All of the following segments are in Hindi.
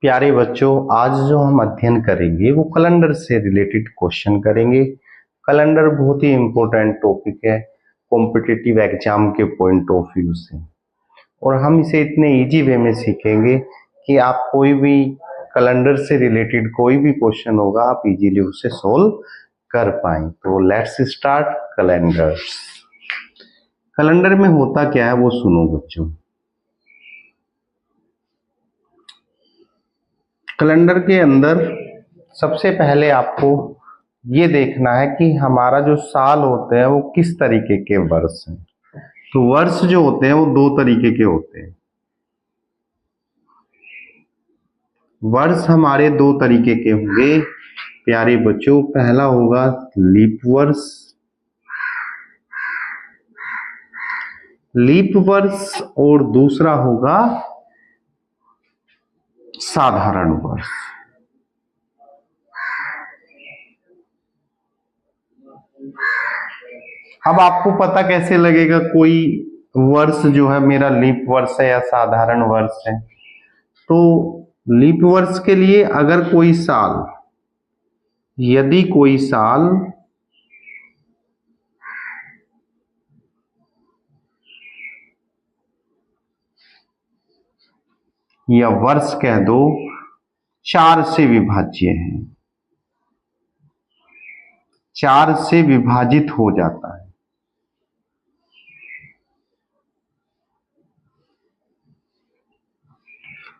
प्यारे बच्चों, आज जो हम अध्ययन करेंगे वो कैलेंडर से रिलेटेड क्वेश्चन करेंगे। कैलेंडर बहुत ही इंपॉर्टेंट टॉपिक है कॉम्पिटिटिव एग्जाम के पॉइंट ऑफ व्यू से, और हम इसे इतने इजी वे में सीखेंगे कि आप कोई भी कैलेंडर से रिलेटेड कोई भी क्वेश्चन होगा आप इजीली उसे सोल्व कर पाएं। तो लेट्स स्टार्ट कैलेंडर। कैलेंडर में होता क्या है वो सुनो बच्चों। कैलेंडर के अंदर सबसे पहले आपको ये देखना है कि हमारा जो साल होते हैं वो किस तरीके के वर्ष हैं। तो वर्ष जो होते हैं वो दो तरीके के होते हैं। वर्ष हमारे दो तरीके के होंगे प्यारे बच्चों। पहला होगा लीप वर्ष, और दूसरा होगा साधारण वर्ष। अब आपको पता कैसे लगेगा कोई वर्ष जो है मेरा लीप वर्ष है या साधारण वर्ष है? तो लीप वर्ष के लिए अगर कोई साल, यदि कोई साल या वर्ष कह दो 4 से विभाज्य है, 4 से विभाजित हो जाता है,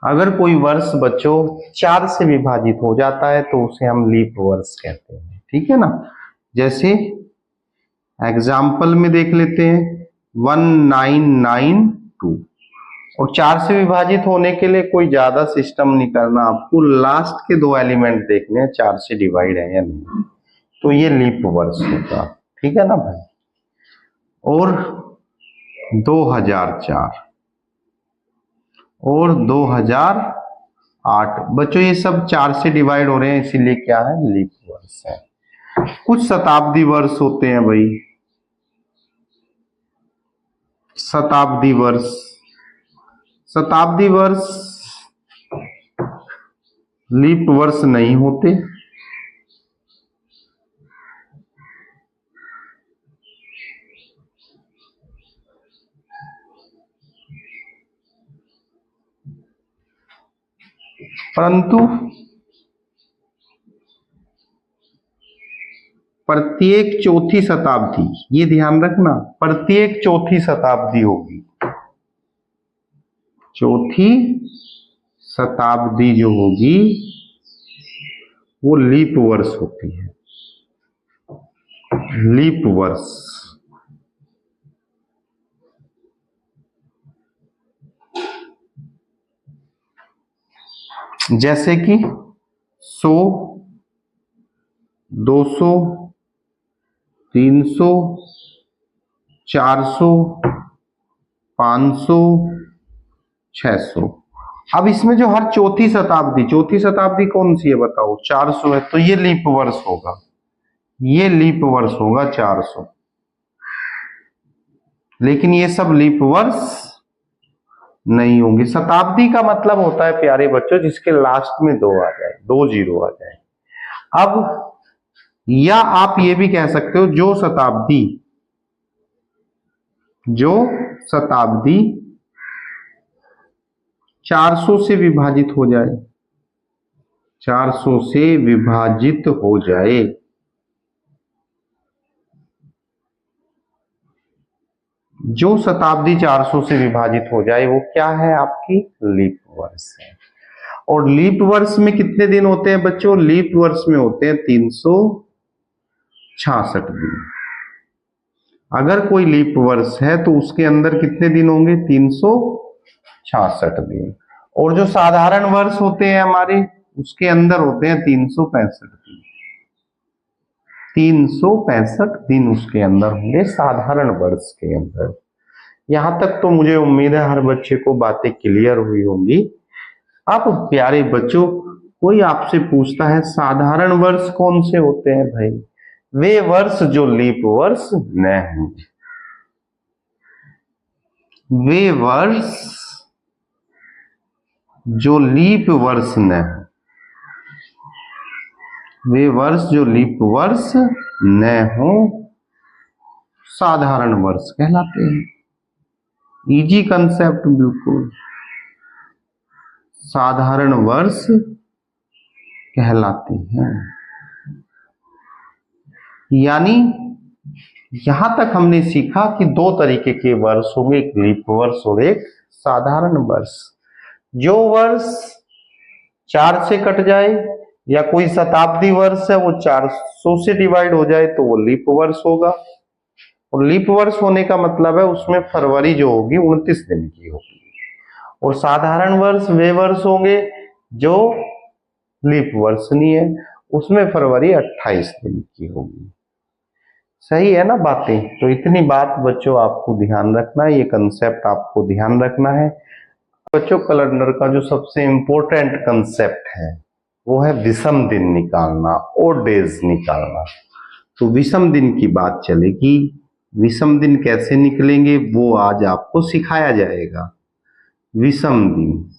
अगर कोई वर्ष बच्चों 4 से विभाजित हो जाता है तो उसे हम लीप वर्ष कहते हैं। ठीक है ना? जैसे एग्जाम्पल में देख लेते हैं 1992, और 4 से विभाजित होने के लिए कोई ज्यादा सिस्टम नहीं करना, आपको लास्ट के दो एलिमेंट देखने हैं 4 से डिवाइड है या नहीं, तो ये लीप वर्ष होगा। ठीक है ना भाई? और 2004 और 2008 बच्चों ये सब 4 से डिवाइड हो रहे हैं, इसीलिए क्या है? लीप वर्ष है। कुछ शताब्दी वर्ष होते हैं भाई, शताब्दी वर्ष। शताब्दी वर्ष लीप वर्ष नहीं होते। परंतु प्रत्येक चौथी शताब्दी, ये ध्यान रखना, प्रत्येक चौथी शताब्दी होगी, चौथी शताब्दी जो होगी वो लीप वर्ष होती है। लीप वर्ष जैसे कि 100, 200, 300, 400, 500, 600। अब इसमें जो हर चौथी शताब्दी कौन सी है बताओ? 400 है, तो ये लीप वर्ष होगा, ये लीप वर्ष होगा 400। लेकिन ये सब लीप वर्ष नहीं होंगे। शताब्दी का मतलब होता है प्यारे बच्चों जिसके लास्ट में 2 आ जाए, 2 जीरो आ जाए। अब या आप ये भी कह सकते हो जो शताब्दी 400 से विभाजित हो जाए, 400 से विभाजित हो जाए, जो शताब्दी 400 से विभाजित हो जाए वो क्या है? आपकी लीप वर्ष है। और लीप वर्ष में कितने दिन होते हैं बच्चों? लीप वर्ष में होते हैं 366 दिन। अगर कोई लीप वर्ष है तो उसके अंदर कितने दिन होंगे? 366 दिन। और जो साधारण वर्ष होते हैं हमारे, उसके अंदर होते हैं 365 दिन। 365 दिन उसके अंदर होंगे साधारण वर्ष के अंदर। यहां तक तो मुझे उम्मीद है हर बच्चे को बातें क्लियर हुई होंगी। अब प्यारे बच्चों, कोई आपसे पूछता है साधारण वर्ष कौन से होते हैं? भाई वे वर्ष जो लीप वर्ष न हों, वे वर्ष जो लीप वर्ष न हो, वे वर्ष जो लीप वर्ष न हो साधारण वर्ष कहलाते हैं। इजी कंसेप्ट बिल्कुल, साधारण वर्ष कहलाते हैं। यानी यहां तक हमने सीखा कि दो तरीके के वर्ष होंगे, एक लीप वर्ष और एक साधारण वर्ष। जो वर्ष 4 से कट जाए या कोई शताब्दी वर्ष है वो 400 से डिवाइड हो जाए तो वो लीप वर्ष होगा। और लीप वर्ष होने का मतलब है उसमें फरवरी जो होगी 29 दिन की होगी। और साधारण वर्ष वे वर्ष होंगे जो लीप वर्ष नहीं है, उसमें फरवरी 28 दिन की होगी। सही है ना बातें? तो इतनी बात बच्चों आपको ध्यान रखना है, ये कंसेप्ट आपको ध्यान रखना है। बच्चों कैलेंडर का जो सबसे इंपॉर्टेंट कंसेप्ट है वो है विषम दिन निकालना, ओड डेज निकालना। तो विषम दिन की बात चलेगी। विषम दिन कैसे निकलेंगे वो आज आपको सिखाया जाएगा। विषम दिन,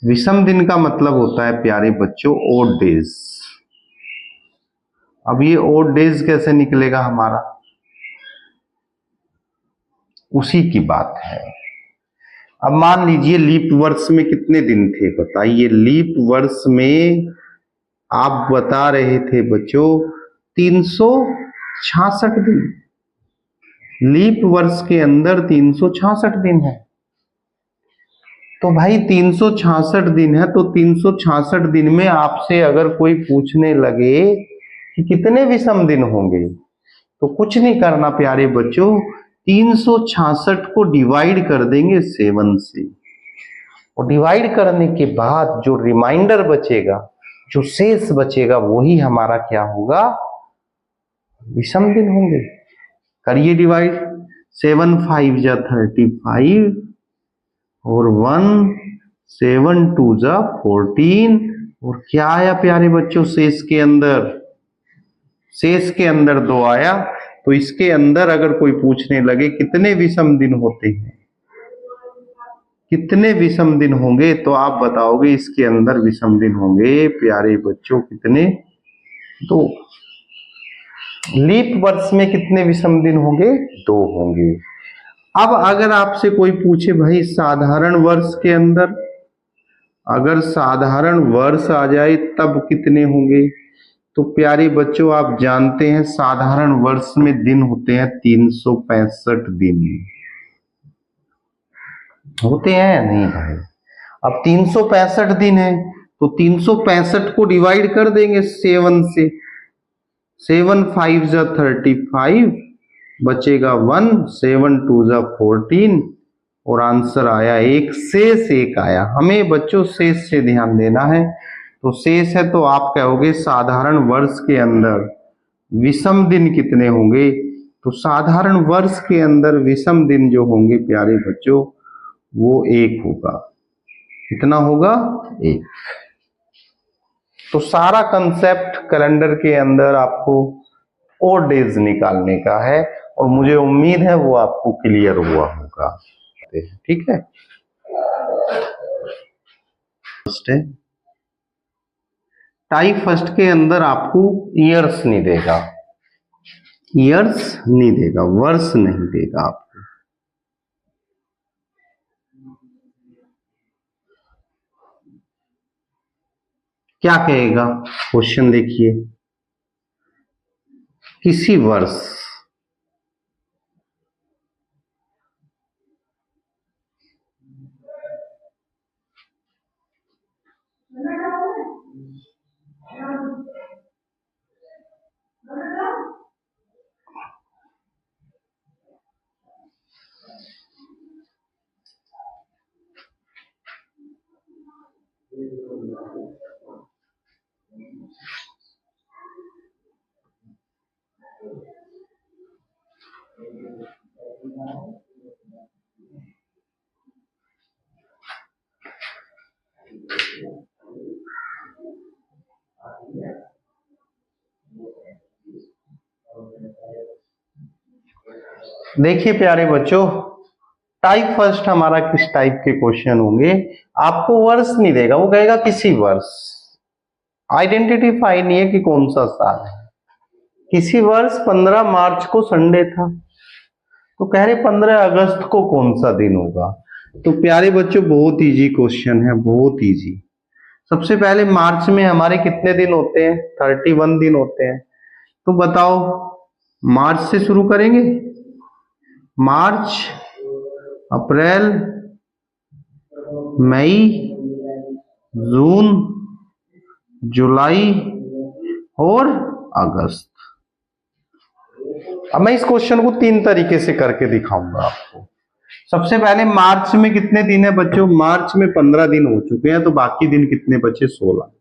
विषम दिन का मतलब होता है प्यारे बच्चों ओड डेज। अब ये ओड डेज कैसे निकलेगा हमारा, उसी की बात है। अब मान लीजिए लीप वर्ष में कितने दिन थे बताइए। लीप वर्ष में आप बता रहे थे बच्चों 366 दिन। लीप वर्ष के अंदर 366 दिन है। तो भाई 366 दिन है तो 366 दिन में आपसे अगर कोई पूछने लगे कि कितने विषम दिन होंगे तो कुछ नहीं करना प्यारे बच्चों, 366 को डिवाइड कर देंगे 7 से। और डिवाइड करने के बाद जो रिमाइंडर बचेगा, जो शेष बचेगा वही हमारा क्या होगा, विषम दिन होंगे। करिए डिवाइड, 7 5 जा 35 और 1 7 2 जा 14। और क्या आया प्यारे बच्चों शेष के अंदर, शेष के अंदर 2 आया। तो इसके अंदर अगर कोई पूछने लगे कितने विषम दिन होते हैं, कितने विषम दिन होंगे, तो आप बताओगे इसके अंदर विषम दिन होंगे प्यारे बच्चों कितने, 2। लीप वर्ष में कितने विषम दिन होंगे, 2 होंगे। अब अगर आपसे कोई पूछे भाई साधारण वर्ष के अंदर, अगर साधारण वर्ष आ जाए तब कितने होंगे, तो प्यारे बच्चों आप जानते हैं साधारण वर्ष में दिन होते हैं 365 दिन होते हैं या नहीं भाई। अब 365 दिन है तो 365 को डिवाइड कर देंगे 7 से। 7 5 जा 35 बचेगा 1, 7 2 जा 14 और आंसर आया 1। शेष 1 आया। हमें बच्चों शेष से ध्यान देना है। तो शेष है तो आप कहोगे साधारण वर्ष के अंदर विषम दिन कितने होंगे, तो साधारण वर्ष के अंदर विषम दिन जो होंगे प्यारे बच्चों वो 1 होगा। कितना होगा, 1। तो सारा कंसेप्ट कैलेंडर के अंदर आपको ओड डेज निकालने का है और मुझे उम्मीद है वो आपको क्लियर हुआ होगा। ठीक है, फर्स्ट है टाइप फर्स्ट के अंदर आपको ईयर्स नहीं देगा, ईयर्स नहीं देगा, वर्ष नहीं देगा आपको। क्या कहेगा क्वेश्चन देखिए, किसी वर्ष देखिए प्यारे बच्चों, टाइप फर्स्ट हमारा किस टाइप के क्वेश्चन होंगे, आपको वर्ष नहीं देगा, वो कहेगा किसी वर्ष, आइडेंटिफाई नहीं है कि कौन सा साल है। किसी वर्ष 15 मार्च को संडे था, तो कह रहे 15 अगस्त को कौन सा दिन होगा। तो प्यारे बच्चों बहुत इजी क्वेश्चन है, बहुत इजी। सबसे पहले मार्च में हमारे कितने दिन होते हैं, 31 दिन होते हैं। तो बताओ मार्च से शुरू करेंगे, मार्च, अप्रैल, मई, जून, जुलाई और अगस्त। अब मैं इस क्वेश्चन को 3 तरीके से करके दिखाऊंगा आपको। सबसे पहले मार्च में कितने दिन है बच्चों, मार्च में 15 दिन हो चुके हैं, तो बाकी दिन कितने बचे, 16,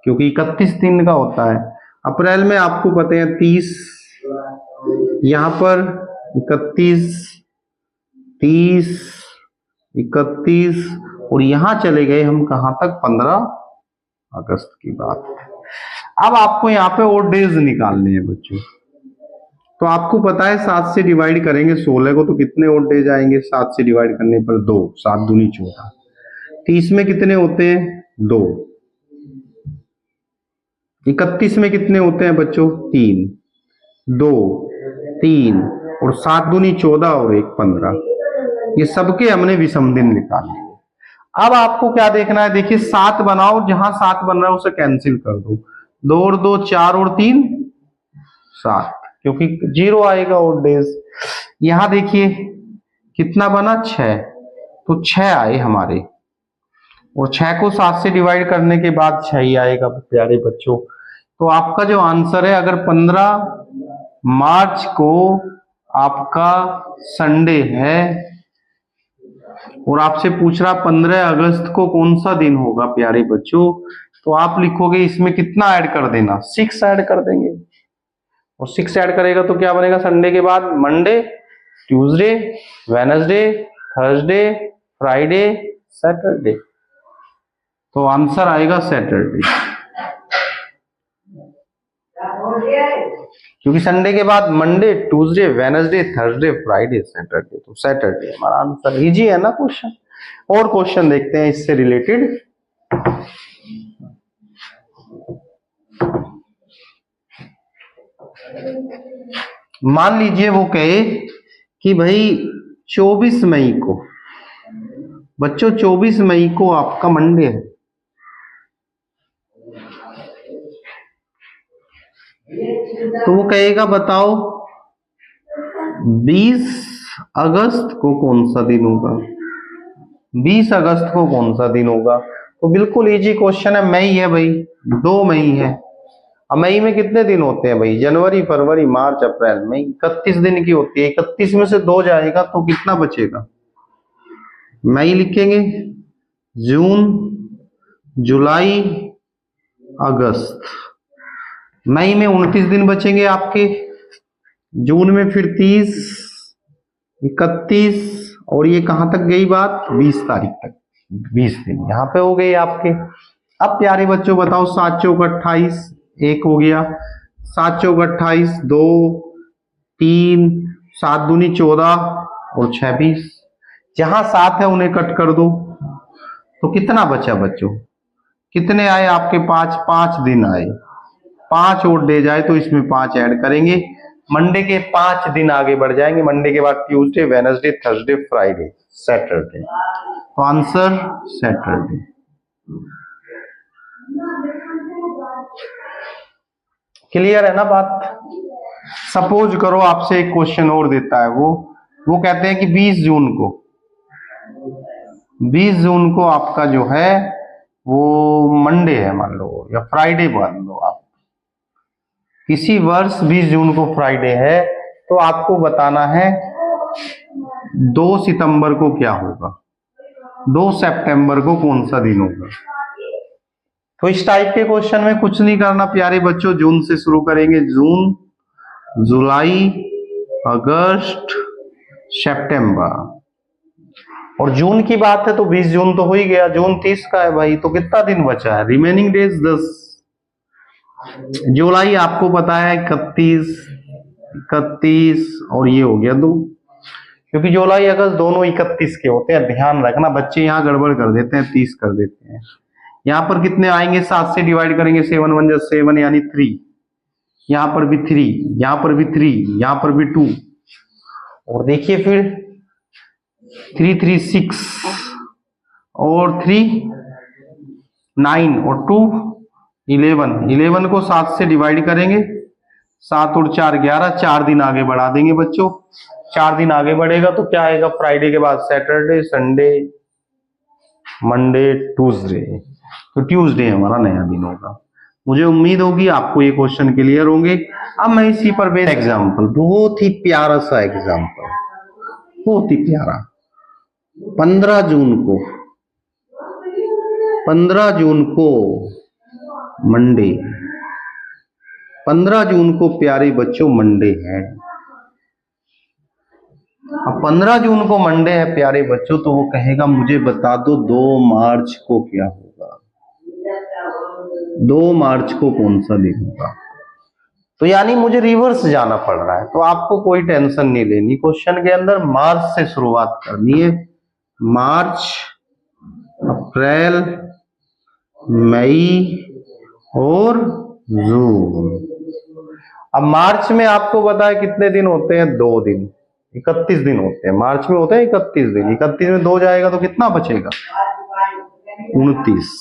क्योंकि 31 दिन का होता है। अप्रैल में आपको पता है 30, यहां पर 31, 30, 31 और यहां चले गए हम कहां तक, 15 अगस्त की बात। अब आपको यहाँ पे और डेज निकालने हैं बच्चों। तो आपको पता है 7 से डिवाइड करेंगे 16 को, तो कितने और डेज आएंगे, 7 से डिवाइड करने पर 2, 7 दूनी 14। 30 में कितने होते हैं, 2। 31 में कितने होते हैं बच्चों, 3, 2, 3 और 7 दूनी 14 और 1 15। ये सबके हमने विषम दिन निकाल लिए। अब आपको क्या देखना है, देखिए 7 बनाओ, जहां 7 बन रहा है उसे कैंसिल कर दो, 2 और 2 4 और 3 7, क्योंकि 0 आएगा और डेज। यहां देखिए कितना बना, 6, तो 6 आए हमारे, और 6 को 7 से डिवाइड करने के बाद 6 ही आएगा प्यारे बच्चों। तो आपका जो आंसर है, अगर 15 मार्च को आपका संडे है और आपसे पूछ रहा 15 अगस्त को कौन सा दिन होगा प्यारे बच्चों, तो आप लिखोगे इसमें कितना ऐड कर देना, 6 ऐड कर देंगे। और 6 ऐड करेगा तो क्या बनेगा, संडे के बाद Monday, Tuesday, Wednesday, Thursday, Friday, Saturday. तो आंसर आएगा सैटरडे, क्योंकि संडे के बाद Monday, Tuesday, Wednesday, Thursday, Friday, Saturday, तो सैटरडे हमारा आंसर। इजी है ना क्वेश्चन। और क्वेश्चन देखते हैं इससे रिलेटेड। मान लीजिए वो कहे कि भाई 24 मई को, बच्चों 24 मई को आपका मंडे है, तो वो कहेगा बताओ 20 अगस्त को कौन सा दिन होगा, 20 अगस्त को कौन सा दिन होगा। तो बिल्कुल इजी क्वेश्चन है, मई है भाई, 2 मई है। अब मई में कितने दिन होते हैं भाई, जनवरी, फरवरी, मार्च, अप्रैल, मई 31 दिन की होती है। 31 में से 2 जाएगा तो कितना बचेगा, मई लिखेंगे, जून, जुलाई, अगस्त। मई में 29 दिन बचेंगे आपके, जून में फिर 30, 31 और ये कहां तक गई बात, 20 तारीख तक, 20 दिन यहाँ पे हो गए आपके। अब प्यारे बच्चों बताओ 7 चौक 28, 1 हो गया, 7 चौक 28, 2, 3, 7 दूनी 14 और 6 20। जहां 7 है उन्हें कट कर दो, तो कितना बचा बच्चों, कितने आए आपके, 5 दिन आए। 5 और डे जाए तो इसमें 5 ऐड करेंगे, मंडे के 5 दिन आगे बढ़ जाएंगे। मंडे के बाद Tuesday, Wednesday, Thursday, Friday, Saturday. तो आंसर सैटरडे। क्लियर है ना बात। सपोज करो आपसे एक क्वेश्चन और देता है, वो कहते हैं कि 20 जून को आपका जो है वो मंडे है मान लो, या फ्राइडे मान लो आप, किसी वर्ष 20 जून को फ्राइडे है, तो आपको बताना है 2 सितंबर को क्या होगा, 2 सितंबर को कौन सा दिन होगा। तो इस टाइप के क्वेश्चन में कुछ नहीं करना प्यारे बच्चों, जून से शुरू करेंगे, जून, जुलाई, अगस्त, सितंबर। और जून की बात है तो 20 जून तो हो ही गया, जून 30 का है भाई, तो कितना दिन बचा है, रिमेनिंग डेज 10। जुलाई आपको पता है 31 और ये हो गया 2, क्योंकि जुलाई अगस्त दोनों 31 के होते हैं, ध्यान रखना, बच्चे यहाँ गड़बड़ कर देते हैं, 30 कर देते हैं। यहाँ पर कितने आएंगे, 7 से डिवाइड करेंगे, 7 1 जा 7 यानी 3, यहाँ पर भी 3, यहाँ पर भी 3, यहाँ पर भी 2, और देखिए फिर 3 3 6 और 3 9 और 2 11, 11 को 7 से डिवाइड करेंगे, 7 और 4 11, 4 दिन आगे बढ़ा देंगे बच्चों। 4 दिन आगे बढ़ेगा तो क्या आएगा, फ्राइडे के बाद सैटरडे, संडे, मंडे, ट्यूसडे, तो ट्यूसडे हमारा नया दिन होगा। मुझे उम्मीद होगी आपको ये क्वेश्चन क्लियर होंगे। अब मैं इसी पर बेस्ड एग्जाम्पल, बहुत ही प्यारा सा एग्जाम्पल, बहुत ही प्यारा, 15 जून को मंडे, 15 जून को प्यारे बच्चों मंडे है। अब 15 जून को मंडे है प्यारे बच्चों, तो वो कहेगा मुझे बता दो 2 मार्च को क्या होगा, 2 मार्च को कौन सा दिन होगा। तो यानी मुझे रिवर्स जाना पड़ रहा है, तो आपको कोई टेंशन नहीं लेनी, क्वेश्चन के अंदर मार्च से शुरुआत करनी है। मार्च, अप्रैल, मई और जून। अब मार्च में आपको पता है कितने दिन होते हैं, 2 दिन, 31 दिन होते हैं मार्च में, होते हैं 31 दिन, 31 में 2 जाएगा तो कितना बचेगा, 29।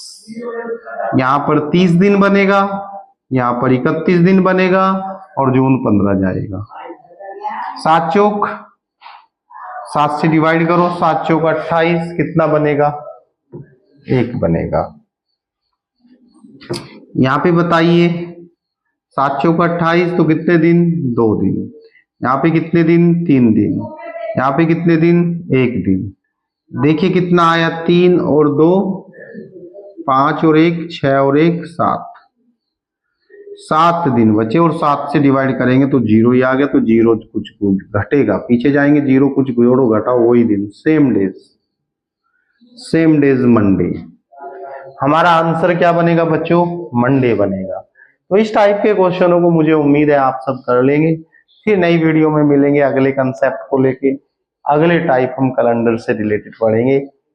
यहाँ पर 30 दिन बनेगा, यहाँ पर 31 दिन बनेगा और जून 15 जाएगा। 7 चौक 7 से डिवाइड करो, 7 चौक 28, कितना बनेगा, 1 बनेगा। यहाँ पे बताइए 7 चौक 28 तो कितने दिन, 2 दिन। यहाँ पे कितने दिन, 3 दिन। यहाँ पे कितने दिन, 1 दिन। देखिए कितना आया, 3 और 2 5 और 1 6 और 1 7, 7 दिन बचे और 7 से डिवाइड करेंगे तो 0 ही आ गया, तो 0 कुछ घटेगा, पीछे जाएंगे 0 कुछ जोड़ो घटाओ वही दिन, सेम डेज मंडे। हमारा आंसर क्या बनेगा बच्चों, मंडे बनेगा। तो इस टाइप के क्वेश्चनों को मुझे उम्मीद है आप सब कर लेंगे। फिर नई वीडियो में मिलेंगे अगले कंसेप्ट को लेके, अगले टाइप हम कैलेंडर से रिलेटेड पढ़ेंगे।